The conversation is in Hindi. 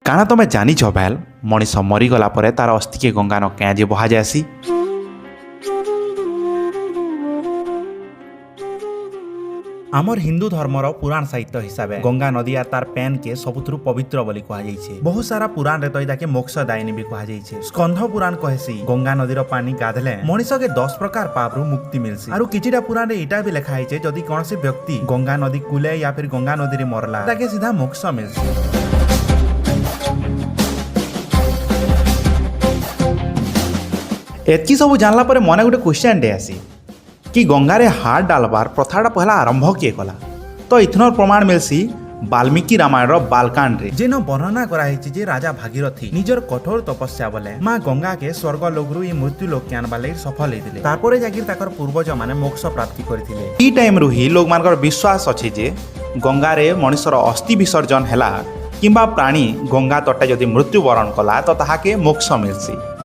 କାଣା ତମେ ଜାଣିଛ ଭେଲ୍ ମଣିଷ ମରିଗଲା ପରେ ତାର ଅସ୍ଥିକେ ଗଙ୍ଗାନ କେଁ ଯେ ବହାଯାଏସି। आमर हिंदू धर्मर पुराण साहित्य हिसाब से गंगा नदी और तार पैन के सबुथुरु पवित्र बोली कहुई। बहुत सारा पुराण रे तो मोक्षदायिनी भी कहुई। स्कंध पुराण कहेसी गंगा नदीर पानी गाधले मनीष के 10 प्रकार पाप रु मुक्ति मिलसी। आरु किछिटा पुराण रे इटा भी लिखा है जदि कौनसी व्यक्ति गंगा नदी कूले या फिर गंगा नदी रे मरला ताके सीधा मोक्ष मिलसी। एतकी सब जानला पर मने गोटे क्वेश्चन डे आसी कि गंगारे हाथ डालबार प्रथाटा पहला आरंभ किए कला। तो इथनर प्रमाण मिलसी वाल्मीकि रामायण बालकांड रे जेन वर्णना कराई जे राजा भागीरथी निजर कठोर तपस्या बोले माँ गंगा के स्वर्ग लोकरु ई मृत्यु लोक के आनबा लागि सफल हेतिले। तारपरे जागिर ताकर पूर्वज माने मोक्ष प्राप्ति करथिले। ई टाइम रु ही लोक मानकर विश्वास अछि जे गंगारे मनुष्यर अस्थि विसर्जन हैला किंबा प्राणी गंगा तटे जदि मृत्यु वरण कला तो ताहाके मोक्ष मिलसी।